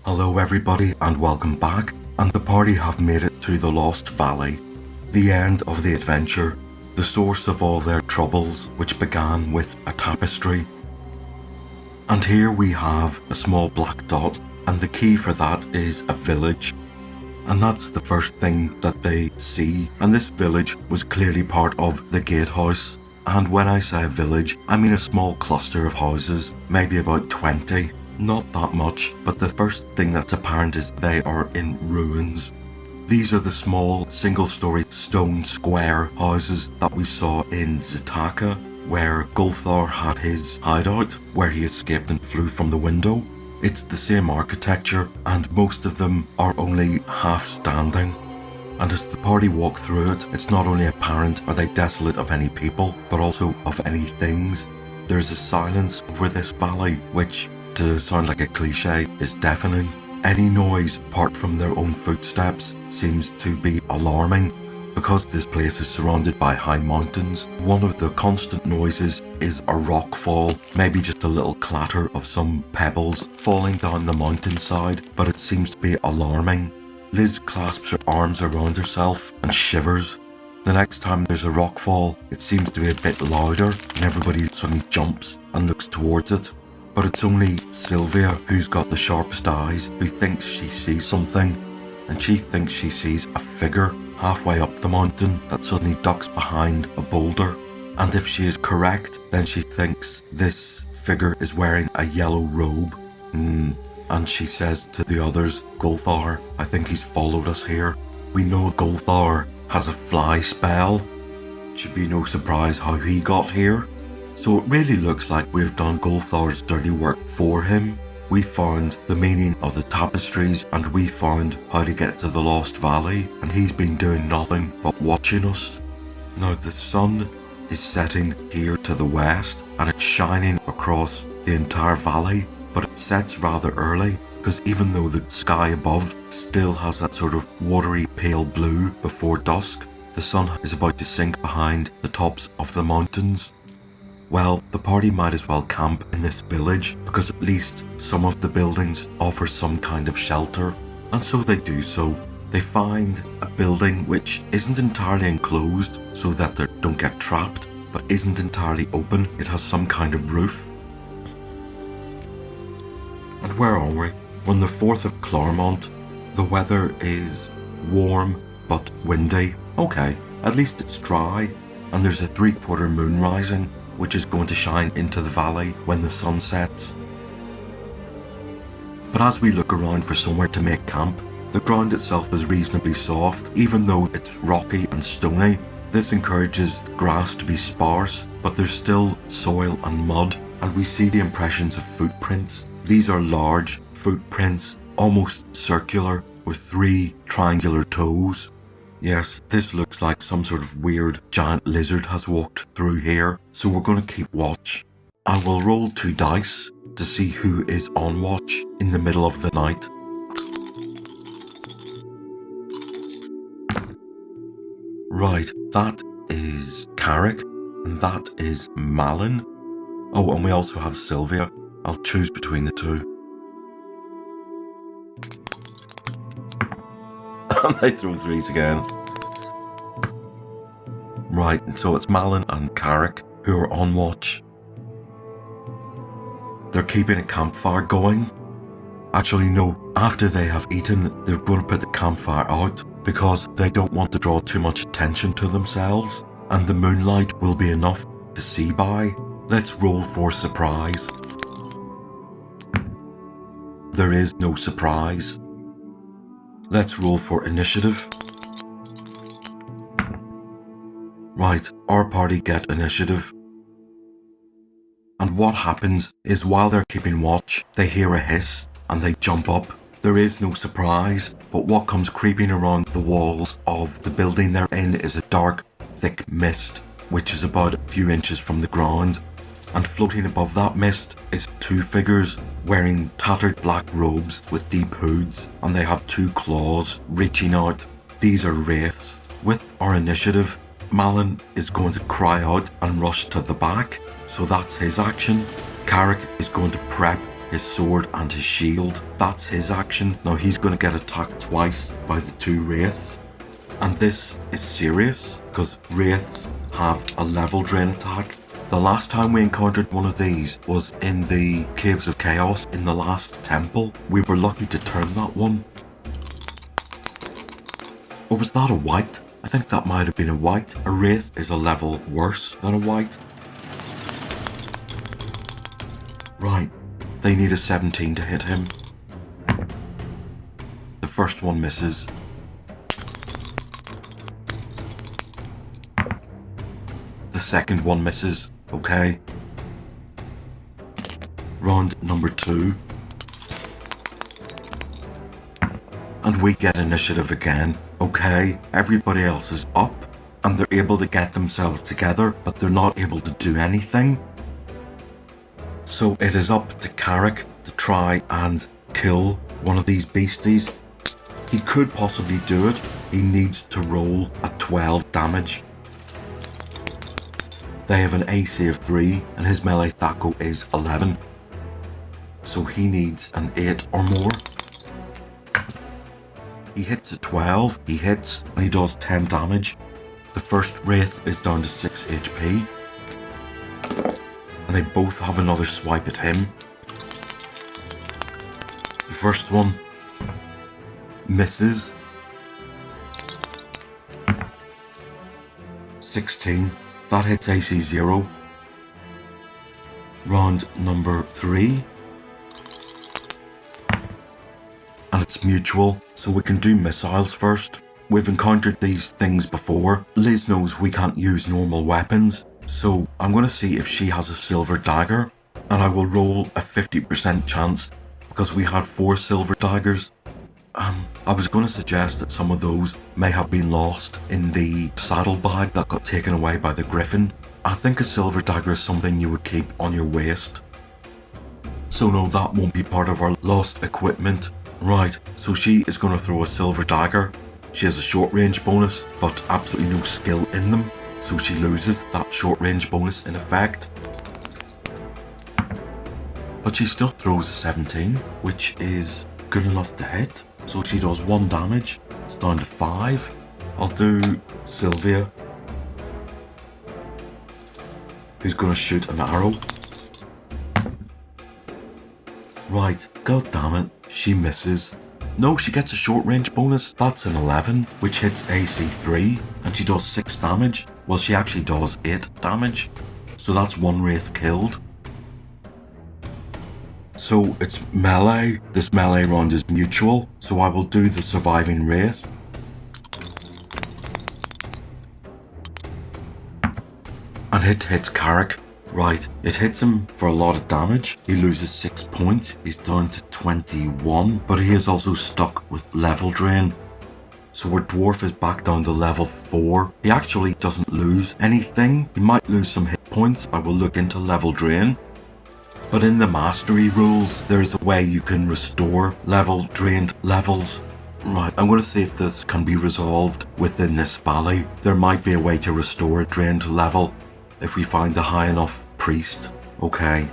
Hello everybody and welcome back, and the party have made it to the Lost Valley, the end of the adventure, the source of all their troubles, which began with a tapestry. And here we have a small black dot, and the key for that is a village. And that's the first thing that they see, and this village was clearly part of the gatehouse. And when I say a village, I mean a small cluster of houses, maybe about 20. Not that much, but the first thing that's apparent is they are in ruins. These are the small, single-story stone square houses that we saw in Zataka, where Gulthar had his hideout, where he escaped and flew from the window. It's the same architecture, and most of them are only half standing. And as the party walk through it, it's not only apparent are they desolate of any people, but also of any things. There's a silence over this valley, which, to sound like a cliche, is deafening. Any noise apart from their own footsteps seems to be alarming. Because this place is surrounded by high mountains, one of the constant noises is a rock fall, maybe just a little clatter of some pebbles falling down the mountainside, but it seems to be alarming. Liz clasps her arms around herself and shivers. The next time there's a rock fall, it seems to be a bit louder, and everybody suddenly jumps and looks towards it. But it's only Sylvia who's got the sharpest eyes, who thinks she sees something, and she thinks she sees a figure halfway up the mountain that suddenly ducks behind a boulder. And if she is correct, then she thinks this figure is wearing a yellow robe. And she says to the others, Gulthar, I think he's followed us here. We know Gulthar has a fly spell. Should be no surprise how he got here. So it really looks like we've done Gulthar's dirty work for him. We found the meaning of the tapestries, and we found how to get to the Lost Valley, and he's been doing nothing but watching us. Now the sun is setting here to the west, and it's shining across the entire valley, but it sets rather early, because even though the sky above still has that sort of watery pale blue before dusk, the sun is about to sink behind the tops of the mountains. Well, the party might as well camp in this village, because at least some of the buildings offer some kind of shelter, and so they do so. They find a building which isn't entirely enclosed so that they don't get trapped, but isn't entirely open. It has some kind of roof. And where are we? We're on the 4th of Claremont. The weather is warm but windy. Okay, at least it's dry, and there's a 3/4 moon rising, which is going to shine into the valley when the sun sets. But as we look around for somewhere to make camp, the ground itself is reasonably soft, even though it's rocky and stony. This encourages the grass to be sparse, but there's still soil and mud, and we see the impressions of footprints. These are large footprints, almost circular, with 3 triangular toes. Yes, this looks like some sort of weird giant lizard has walked through here, so we're going to keep watch. I will roll 2 dice to see who is on watch in the middle of the night. Right, that is Carrick, and that is Malin. Oh, and we also have Sylvia. I'll choose between the two. And they throw 3s again. Right, so it's Malin and Carrick who are on watch. They're keeping a campfire going. Actually, no, after they have eaten, they're going to put the campfire out because they don't want to draw too much attention to themselves, and the moonlight will be enough to see by. Let's roll for surprise. There is no surprise. Let's roll for initiative. Right, our party get initiative. And what happens is while they're keeping watch, they hear a hiss and they jump up. There is no surprise, but what comes creeping around the walls of the building they're in is a dark, thick mist, which is about a few inches from the ground. And floating above that mist is 2 figures wearing tattered black robes with deep hoods, and they have 2 claws reaching out. These are wraiths. With our initiative, Malin is going to cry out and rush to the back, so that's his action. Carrick is going to prep his sword and his shield. That's his action. Now he's going to get attacked twice by the two wraiths. And this is serious because wraiths have a level drain attack. The last time we encountered one of these was in the Caves of Chaos in the last temple. We were lucky to turn that one. Or was that a white? I think that might have been a white. A wraith is a level worse than a white. Right, they need a 17 to hit him. The first one misses. The second one misses. Okay. Round number 2. And we get initiative again. Okay, everybody else is up and they're able to get themselves together, but they're not able to do anything. So it is up to Carrick to try and kill one of these beasties. He could possibly do it. He needs to roll a 12 damage. They have an AC of 3 and his melee thaco is 11. So he needs an 8 or more. He hits a 12, he hits, and he does 10 damage. The first wraith is down to 6 HP. And they both have another swipe at him. The first one misses. 16. That hits AC 0. Round number 3. And it's mutual, so we can do missiles first. We've encountered these things before. Liz knows we can't use normal weapons, so I'm going to see if she has a silver dagger. And I will roll a 50% chance because we had 4 silver daggers. I was going to suggest that some of those may have been lost in the saddlebag that got taken away by the griffin. I think a silver dagger is something you would keep on your waist. So no, that won't be part of our lost equipment. Right, so she is going to throw a silver dagger. She has a short range bonus, but absolutely no skill in them. So she loses that short range bonus in effect. But she still throws a 17, which is good enough to hit. So she does 1 damage. It's down to 5. I'll do Sylvia, who's going to shoot an arrow. Right, god damn it, she misses. No, she gets a short range bonus. That's an 11, which hits AC 3, and she does 6 damage. Well, she actually does 8 damage. So that's 1 wraith killed. So it's melee. This melee round is mutual, so I will do the surviving wraith. And it hits Carrick. Right, it hits him for a lot of damage. He loses 6 points. He's down to 21, but he is also stuck with level drain. So our dwarf is back down to level 4. He actually doesn't lose anything. He might lose some hit points. I will look into level drain. But in the mastery rules, there's a way you can restore level drained levels. Right, I'm going to see if this can be resolved within this valley. There might be a way to restore a drained level if we find a high enough priest. Okay,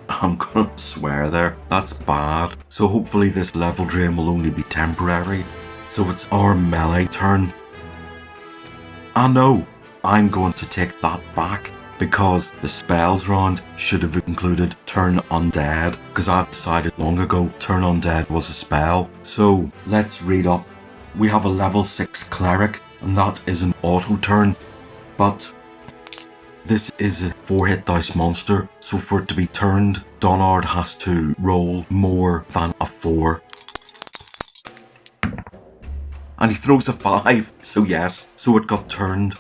I'm going to swear there. That's bad. So hopefully this level drain will only be temporary. So it's our melee turn. I know, I'm going to take that back, because the spells round should have included Turn Undead, because I've decided long ago Turn Undead was a spell. So let's read up. We have a level 6 cleric, and that is an auto turn, but this is a 4-hit dice monster, so for it to be turned, Donard has to roll more than a 4. And he throws a 5, so yes, so it got turned.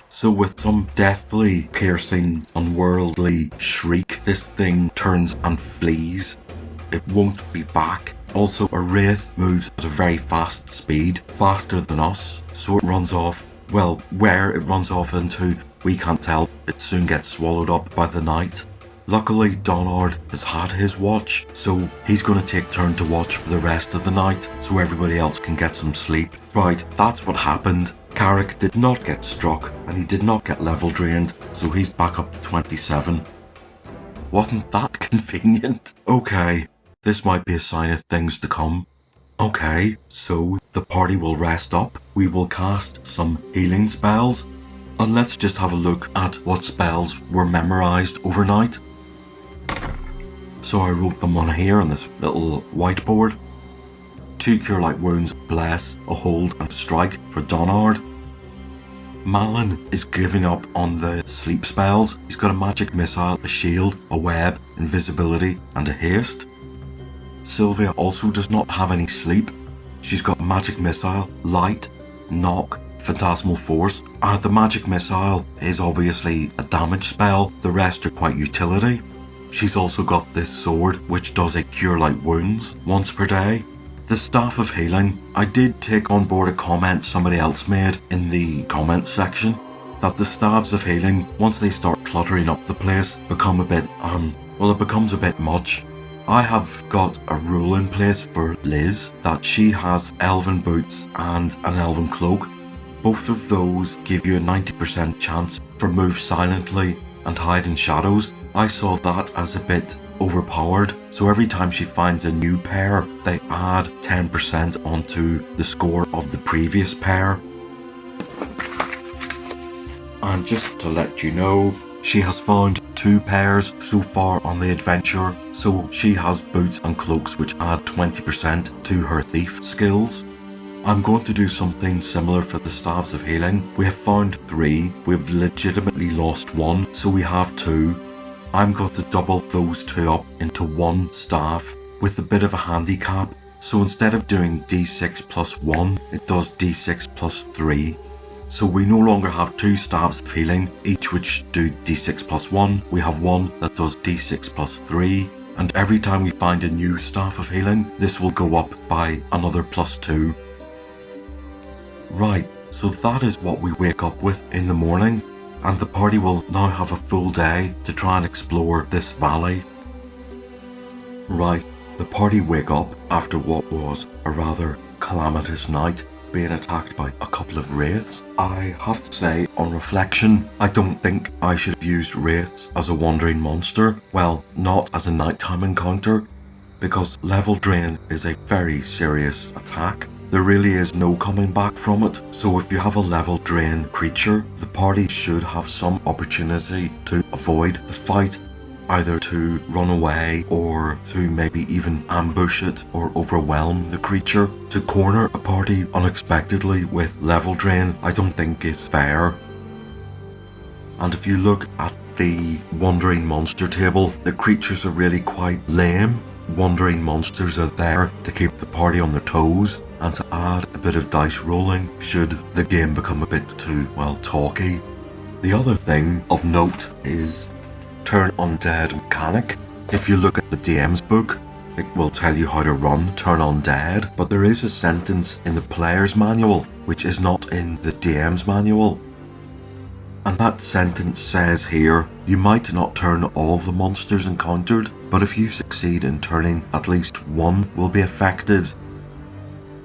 So with some deathly, piercing, unworldly shriek, this thing turns and flees. It won't be back. Also, a wraith moves at a very fast speed, faster than us, so it runs off. Well, where it runs off into, we can't tell. It soon gets swallowed up by the night. Luckily, Donard has had his watch, so he's going to take turn to watch for the rest of the night, so everybody else can get some sleep. Right, that's what happened. Carrick did not get struck, and he did not get level drained, so he's back up to 27. Wasn't that convenient. Okay, this might be a sign of things to come. Okay, so the party will rest up. We will cast some healing spells. And let's just have a look at what spells were memorized overnight. So I wrote them on here on this little whiteboard. 2 Cure Light Wounds, Bless, a Hold and a Strike for Donard. Malin is giving up on the sleep spells. He's got a Magic Missile, a Shield, a Web, Invisibility and a Haste. Sylvia also does not have any sleep. She's got Magic Missile, Light, Knock, Phantasmal Force. The Magic Missile is obviously a damage spell, the rest are quite utility. She's also got this sword which does a Cure Light Wounds once per day. The Staff of Healing, I did take on board a comment somebody else made in the comments section that the Staves of Healing, once they start cluttering up the place, become a bit, it becomes a bit much. I have got a rule in place for Liz that she has Elven Boots and an Elven Cloak. Both of those give you a 90% chance for Move Silently and Hide in Shadows. I saw that as a bit overpowered, so every time she finds a new pair, they add 10% onto the score of the previous pair. And just to let you know, she has found 2 pairs so far on the adventure, so she has boots and cloaks which add 20% to her thief skills. I'm going to do something similar for the Staves of Healing. We have found 3, we've legitimately lost 1, so we have 2. I'm going to double those 2 up into 1 staff with a bit of a handicap. So instead of doing d6 plus 1, it does d6 plus 3. So we no longer have 2 Staves of Healing, each which do d6 plus 1. We have 1 that does d6 plus 3. And every time we find a new Staff of Healing, this will go up by another plus 2. Right, so that is what we wake up with in the morning. And the party will now have a full day to try and explore this valley. Right, the party wake up after what was a rather calamitous night, being attacked by a couple of wraiths. I have to say, on reflection, I don't think I should have used wraiths as a wandering monster. Well, not as a nighttime encounter, because level drain is a very serious attack. There really is no coming back from it, so if you have a level drain creature, the party should have some opportunity to avoid the fight, either to run away or to maybe even ambush it or overwhelm the creature. To corner a party unexpectedly with level drain, I don't think is fair. And if you look at the Wandering Monster table, the creatures are really quite lame. Wandering monsters are there to keep the party on their toes and to add a bit of dice rolling should the game become a bit too, well, talky. The other thing of note is Turn Undead mechanic. If you look at the DM's book, it will tell you how to run Turn Undead, but there is a sentence in the player's manual which is not in the DM's manual. And that sentence says here, you might not turn all the monsters encountered, but if you succeed in turning at least one will be affected.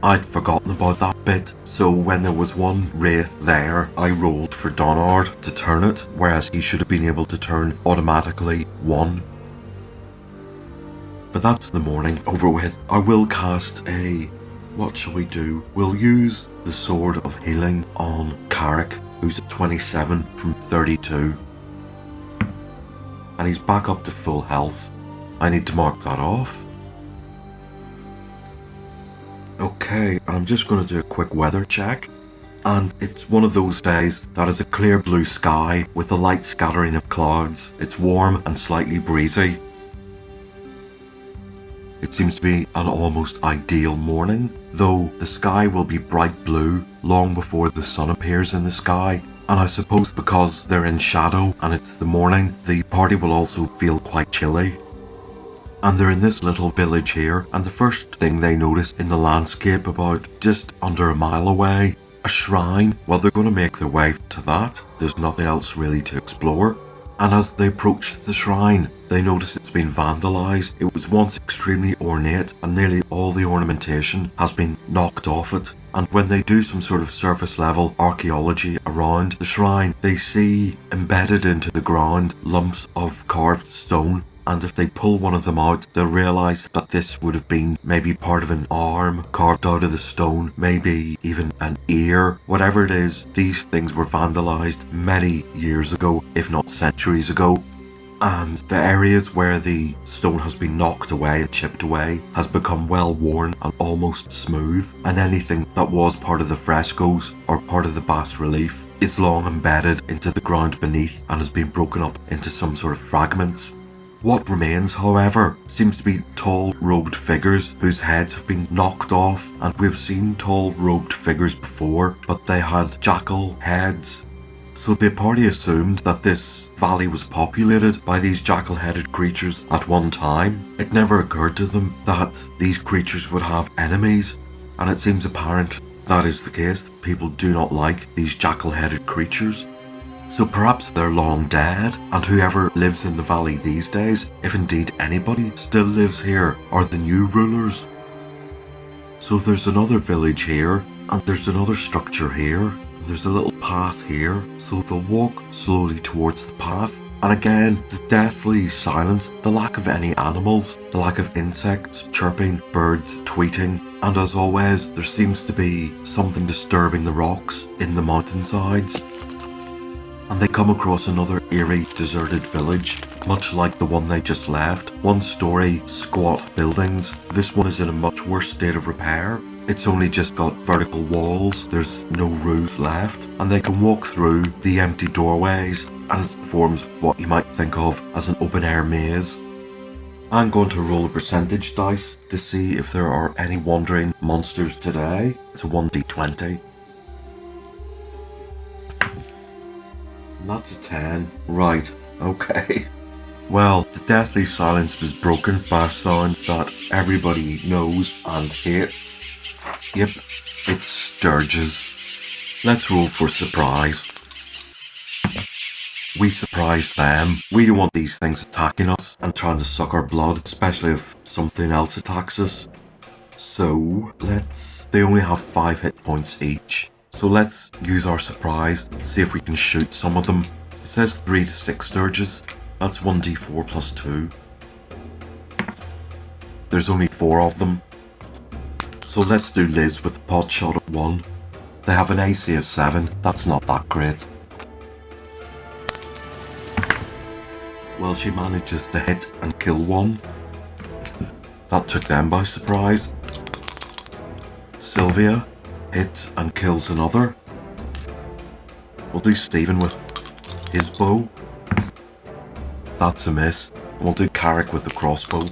I'd forgotten about that bit, so when there was one wraith there, I rolled for Donard to turn it, whereas he should have been able to turn automatically one. But that's the morning over with. I will cast a... what shall we do? We'll use the Sword of Healing on Carrick, who's at 27 from 32. And he's back up to full health. I need to mark that off. Okay, and I'm just going to do a quick weather check. And it's one of those days that is a clear blue sky with a light scattering of clouds. It's warm and slightly breezy. It seems to be an almost ideal morning, though the sky will be bright blue long before the sun appears in the sky. And I suppose because they're in shadow and it's the morning, the party will also feel quite chilly. And they're in this little village here, and the first thing they notice in the landscape about just under a mile away, a shrine. Well, they're going to make their way to that. There's nothing else really to explore. And as they approach the shrine, they notice it's been vandalised. It was once extremely ornate, and nearly all the ornamentation has been knocked off it. And when they do some sort of surface level archaeology around the shrine, they see embedded into the ground lumps of carved stone. and if they pull one of them out, they'll realise that this would have been maybe part of an arm carved out of the stone, maybe even an ear. Whatever it is, these things were vandalised many years ago, if not centuries ago. And the areas where the stone has been knocked away and chipped away has become well worn and almost smooth, and anything that was part of the frescoes or part of the bas relief is long embedded into the ground beneath and has been broken up into some sort of fragments. What remains, however, seems to be tall robed figures whose heads have been knocked off, and we've seen tall robed figures before, but they had jackal heads. So the party assumed that this valley was populated by these jackal-headed creatures at one time. It never occurred to them that these creatures would have enemies, and it seems apparent that is the case. People do not like these jackal-headed creatures. So perhaps they're long dead, and whoever lives in the valley these days, if indeed anybody still lives here, are the new rulers. So there's another village here, and there's another structure here. There's a little path here, so they'll walk slowly towards the path. And again, the deathly silence, the lack of any animals, the lack of insects, chirping, birds, tweeting. And as always, there seems to be something disturbing the rocks in the mountainsides. And they come across another eerie, deserted village, much like the one they just left. One-story, squat buildings. This one is in a much worse state of repair. It's only just got vertical walls, there's no roof left, and they can walk through the empty doorways, and it forms what you might think of as an open-air maze. I'm going to roll a percentage dice to see if there are any wandering monsters today. It's a 1d20. And that's a 10. Right, okay. Well, the deathly silence was broken by a sound that everybody knows and hates. Yep, it's Sturges. Let's roll for surprise. We surprise them. We don't want these things attacking us and trying to suck our blood, especially if something else attacks us. So, they only have 5 hit points each. So let's use our surprise to see if we can shoot some of them. It says 3 to 6 Sturges. That's 1d4 plus 2. There's only 4 of them. So let's do Liz with a pot shot at 1. They have an AC of 7. That's not that great. Well, she manages to hit and kill one. That took them by surprise. Sylvia hits and kills another. We'll do Stephen with his bow. That's a miss. We'll do Carrick with the crossbow.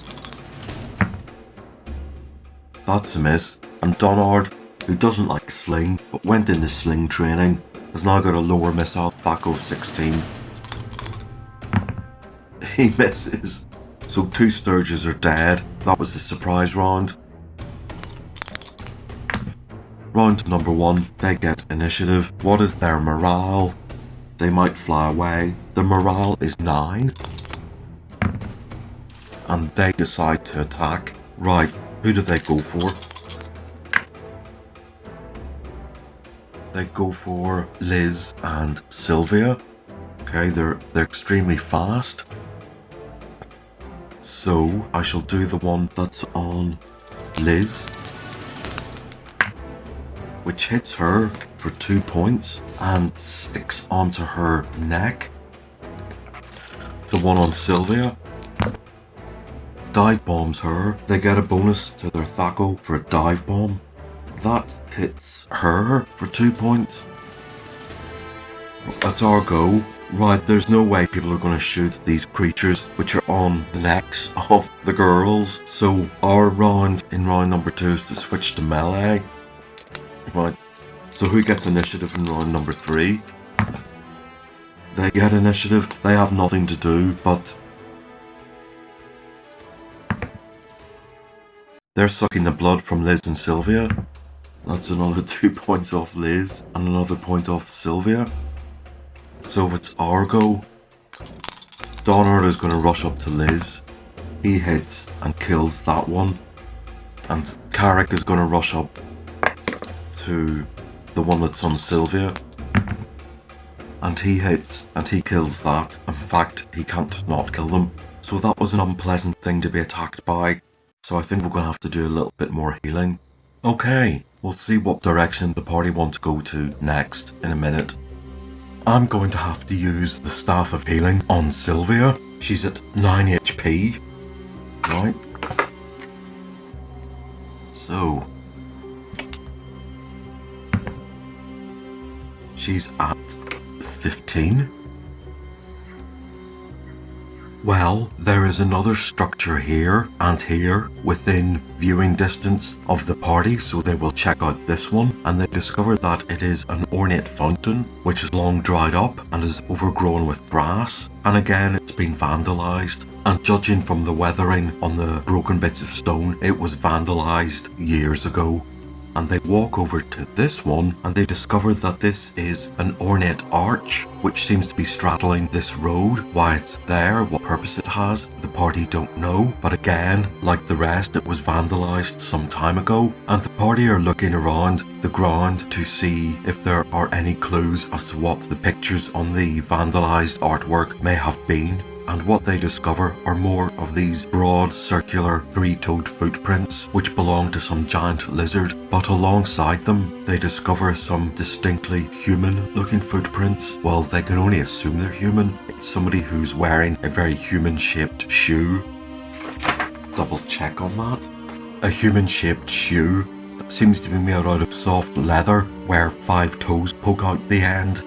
That's a miss. And Donard, who doesn't like sling, but went into sling training, has now got a lower missile THAC of 16. He misses. So 2 Sturges are dead. That was the surprise round. Round number 1, they get initiative. What is their morale? They might fly away. The morale is 9. And they decide to attack. Right, who do they go for? They go for Liz and Sylvia. Okay, they're extremely fast. So I shall do the one that's on Liz, which hits her for 2 points and sticks onto her neck. The one on Sylvia dive bombs her. They get a bonus to their THAC for a dive bomb. That hits her for 2 points. That's our go. Right, there's no way people are going to shoot these creatures which are on the necks of the girls. So our round in round number 2 is to switch to melee. Right, so who gets initiative in round number 3? They get initiative. They have nothing to do, but they're sucking the blood from Liz and Sylvia. That's another 2 points off Liz and another point off Sylvia. So it's our go. Donard is going to rush up to Liz. He hits and kills that one. And Carrick is going to rush up to the one that's on Sylvia. And he hits and he kills that. In fact, he can't not kill them. So that was an unpleasant thing to be attacked by. So I think we're going to have to do a little bit more healing. Okay, we'll see what direction the party want to go to next in a minute. I'm going to have to use the Staff of Healing on Sylvia. She's at 9 HP. Right. So she's at 15. Well, there is another structure here and here within viewing distance of the party, so they will check out this one, and they discover that it is an ornate fountain which is long dried up and is overgrown with grass, and again it's been vandalized, and judging from the weathering on the broken bits of stone, it was vandalized years ago. And they walk over to this one and they discover that this is an ornate arch which seems to be straddling this road. Why it's there, what purpose it has, the party don't know, but again, like the rest, it was vandalized some time ago, and the party are looking around the ground to see if there are any clues as to what the pictures on the vandalized artwork may have been. And what they discover are more of these broad, circular, three-toed footprints which belong to some giant lizard, but alongside them they discover some distinctly human-looking footprints. Well, they can only assume they're human. It's somebody who's wearing a very human-shaped shoe. Double check on that. A human-shaped shoe that seems to be made out of soft leather where 5 toes poke out the end.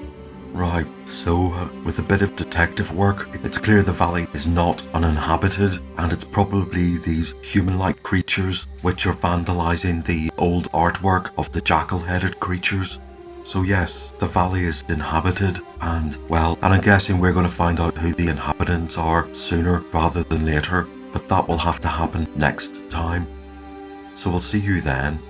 Right, so with a bit of detective work, it's clear the valley is not uninhabited, and it's probably these human-like creatures which are vandalizing the old artwork of the jackal-headed creatures. So yes, the valley is inhabited, and well, and I'm guessing we're going to find out who the inhabitants are sooner rather than later, but that will have to happen next time. So we'll see you then.